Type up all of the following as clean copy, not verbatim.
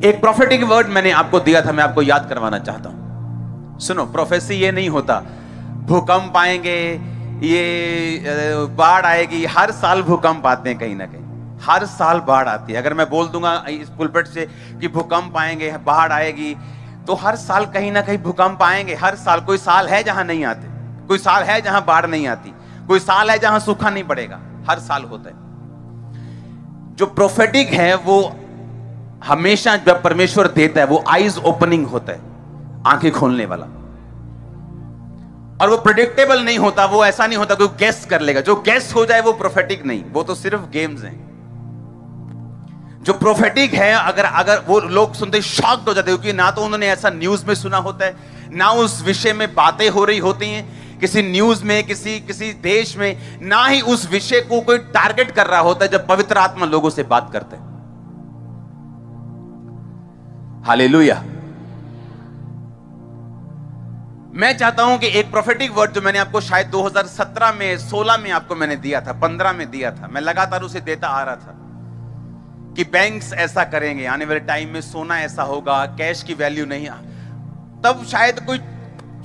एक prophetic word मैंने आपको दिया था, मैं आपको याद करवाना चाहता हूं। सुनो, प्रोफेसी ये नहीं होता भूकंप आएंगे, ये बाढ़ आएगी। हर साल भूकंप आते हैं, कहीं ना कहीं हर साल बाढ़ आती है। अगर मैं बोल दूंगा इस पुलपिट से कि भूकंप आएंगे, बाढ़ आएगी, तो हर साल कहीं ना कहीं भूकंप आएंगे। हर साल कोई साल है जहां नहीं आते, कोई साल है जहां बाढ़ नहीं आती, कोई साल है जहां सूखा नहीं पड़ेगा। हर साल होता है। जो प्रोफेटिक है वो हमेशा जब परमेश्वर देता है वो आईज ओपनिंग होता है, आंखें खोलने वाला। और वो प्रेडिक्टेबल नहीं होता, वो ऐसा नहीं होता कोई गेस कर लेगा। जो गेस हो जाए वो प्रोफेटिक नहीं, वो तो सिर्फ गेम्स हैं। जो प्रोफेटिक है, अगर वो लोग सुनते शॉक्ड हो जाते हैं, क्योंकि ना तो उन्होंने ऐसा न्यूज में सुना होता है, ना उस विषय में बातें हो रही होती हैं किसी न्यूज में, किसी देश में, ना ही उस विषय को कोई टारगेट कर रहा होता है जब पवित्र आत्मा लोगों से बात करते हैं। हालेलुया। मैं चाहता हूं कि एक प्रोफेटिक वर्ड जो मैंने आपको शायद 2017 में, 16 में आपको मैंने दिया था, 15 में दिया था, मैं लगातार उसे देता आ रहा था कि बैंक्स ऐसा करेंगे, आने वाले टाइम में सोना ऐसा होगा, कैश की वैल्यू नहीं। तब शायद कोई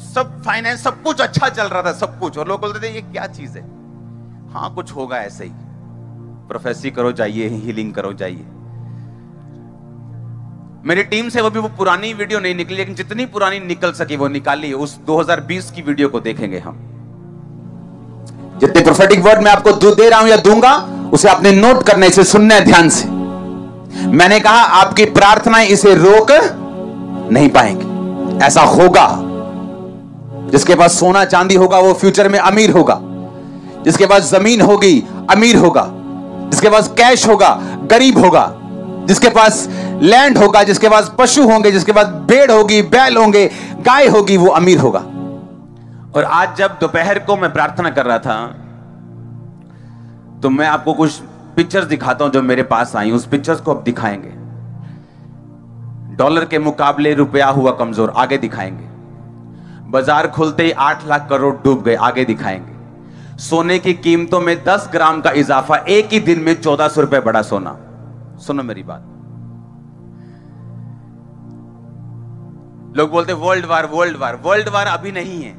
सब फाइनेंस सब कुछ अच्छा चल रहा था, सब कुछ, और लोग बोलते थे ये क्या चीज है। हाँ, कुछ होगा ऐसे ही, प्रोफेसी करो जाइए, हीलिंग करो जाइए। मेरी टीम से वो पुरानी वीडियो नहीं निकली, लेकिन जितनी पुरानी निकल सकी वो निकाली। उस 2020 की वीडियो को देखेंगे हम। जितने प्रोफेटिक वर्ड मैं आपको दे रहा हूं या दूंगा, उसे आपने नोट करने से सुनना है ध्यान से। मैंने कहा आपकी प्रार्थनाएं इसे रोक नहीं पाएंगी। ऐसा होगा। जिसके पास सोना चांदी होगा वो फ्यूचर में अमीर होगा। जिसके पास जमीन होगी अमीर होगा। जिसके पास कैश होगा गरीब होगा। जिसके पास लैंड होगा, जिसके पास पशु होंगे, जिसके पास भेड़ होगी, बैल होंगे, गाय होगी, वो अमीर होगा। और आज जब दोपहर को मैं प्रार्थना कर रहा था तो मैं आपको कुछ पिक्चर्स दिखाता हूं जो मेरे पास आई। उस पिक्चर्स को अब दिखाएंगे। डॉलर के मुकाबले रुपया हुआ कमजोर, आगे दिखाएंगे। बाजार खुलते ही 8 लाख करोड़ डूब गए, आगे दिखाएंगे। सोने की कीमतों में 10 ग्राम का इजाफा, एक ही दिन में 1400 रुपए बढ़ा सोना। सुनो मेरी बात। लोग बोलते world war, world war. World war अभी नहीं है,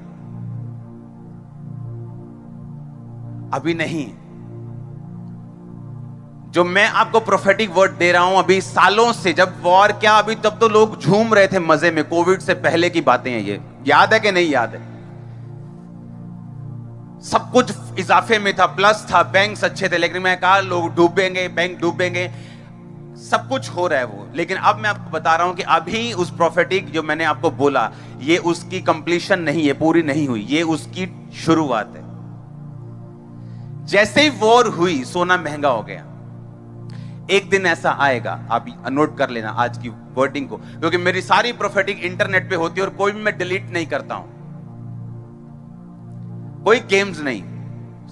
अभी नहीं है। जो मैं आपको प्रोफेटिक वर्ड दे रहा हूं, अभी सालों से, जब वॉर क्या, अभी तब तो लोग झूम रहे थे मजे में। कोविड से पहले की बातें हैं ये, याद है कि नहीं याद है? सब कुछ इजाफे में था, प्लस था, बैंक्स अच्छे थे, लेकिन मैं कहा लोग डूबेंगे, बैंक डूबेंगे, सब कुछ हो रहा है वो। लेकिन अब मैं आपको बता रहा हूं कि अभी उस प्रोफेटिक जो मैंने आपको बोला, ये उसकी कंप्लीशन नहीं है, पूरी नहीं हुई, ये उसकी शुरुआत है। जैसे ही वॉर हुई सोना महंगा हो गया। एक दिन ऐसा आएगा, आप नोट कर लेना आज की वर्डिंग को, क्योंकि मेरी सारी प्रोफेटिक इंटरनेट पे होती है और कोई भी मैं डिलीट नहीं करता हूं, कोई गेम्स नहीं।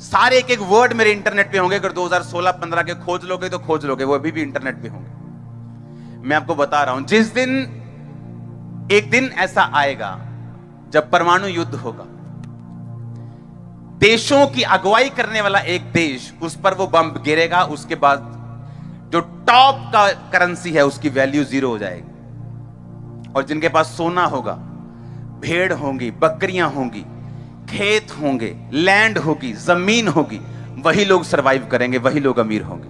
सारे एक एक वर्ड मेरे इंटरनेट पे होंगे। अगर 2016-15 के खोज लोगे तो खोज लोगे, वो अभी भी इंटरनेट पे होंगे। मैं आपको बता रहा हूं, जिस दिन, एक दिन ऐसा आएगा जब परमाणु युद्ध होगा। देशों की अगुवाई करने वाला एक देश, उस पर वो बम गिरेगा, उसके बाद जो टॉप का करेंसी है उसकी वैल्यू 0 हो जाएगी। और जिनके पास सोना होगा, भेड़ होंगी, बकरियां होंगी, खेत होंगे, लैंड होगी, जमीन होगी, वही लोग सरवाइव करेंगे, वही लोग अमीर होंगे।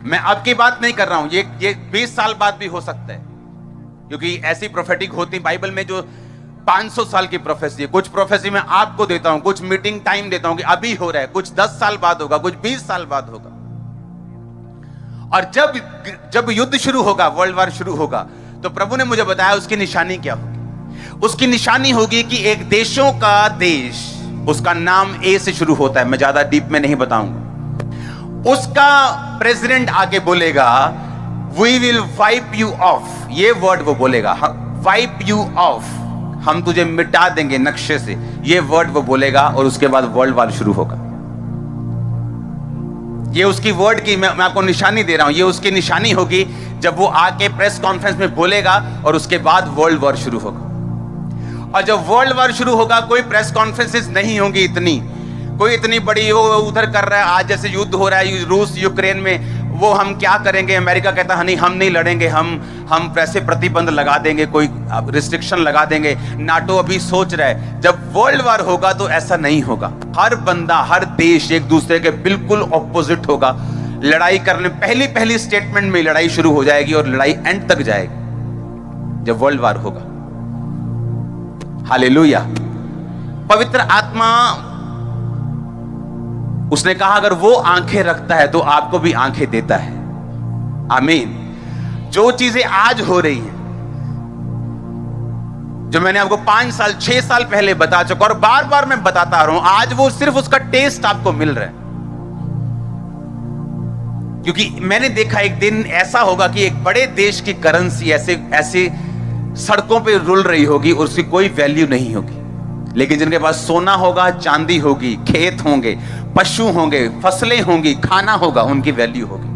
मैं अब की बात नहीं कर रहा हूं, ये 20 साल बाद भी हो सकता है, क्योंकि ऐसी प्रोफेटिक होती बाइबल में जो 500 साल की प्रोफेसी है। कुछ प्रोफेसी मैं आपको देता हूं, कुछ मीटिंग टाइम देता हूं कि अभी हो रहा है, कुछ 10 साल बाद होगा, कुछ 20 साल बाद होगा। और जब युद्ध शुरू होगा, वर्ल्ड वार शुरू होगा, तो प्रभु ने मुझे बताया उसकी निशानी क्या होगी। उसकी निशानी होगी कि एक देशों का देश, उसका नाम ए से शुरू होता है, मैं ज्यादा डीप में नहीं बताऊंगा। उसका प्रेसिडेंट आगे बोलेगा we will wipe you off, ये वर्ड वो बोलेगा, वाइप यू ऑफ, हम तुझे मिटा देंगे नक्शे से, ये वर्ड वो बोलेगा। और उसके बाद वर्ल्ड वार शुरू होगा। ये उसकी वर्ड की मैं आपको निशानी दे रहा हूं, ये उसकी निशानी होगी जब वो आके प्रेस कॉन्फ्रेंस में बोलेगा, और उसके बाद वर्ल्ड वॉर शुरू होगा। और जब वर्ल्ड वॉर शुरू होगा, कोई प्रेस कॉन्फ्रेंसेस नहीं होंगी इतनी, कोई इतनी बड़ी वो उधर कर रहा है, आज जैसे युद्ध हो रहा है रूस यूक्रेन में, वो हम क्या करेंगे, अमेरिका कहता है नहीं हम नहीं लड़ेंगे, हम वैसे प्रतिबंध लगा देंगे, कोई रिस्ट्रिक्शन लगा देंगे। नाटो अभी सोच रहा है जब वर्ल्ड वार होगा तो ऐसा नहीं होगा। हर बंदा, हर देश एक दूसरे के बिल्कुल ऑपोजिट होगा। लड़ाई करने पहली स्टेटमेंट में लड़ाई शुरू हो जाएगी और लड़ाई एंड तक जाएगी जब वर्ल्ड वार होगा। हालेलुया। पवित्र आत्मा, उसने कहा अगर वो आंखें रखता है तो आपको भी आंखें देता है। आमीन। जो चीजें आज हो रही हैं, जो मैंने आपको 5 साल 6 साल पहले बता चुका और बार बार मैं बताता आ रहा हूं, आज वो सिर्फ उसका टेस्ट आपको मिल रहा है। क्योंकि मैंने देखा एक दिन ऐसा होगा कि एक बड़े देश की करेंसी ऐसे सड़कों पे रुल रही होगी और उसकी कोई वैल्यू नहीं होगी, लेकिन जिनके पास सोना होगा, चांदी होगी, खेत होंगे, पशु होंगे, फसलें होंगी, खाना होगा, उनकी वैल्यू होगी।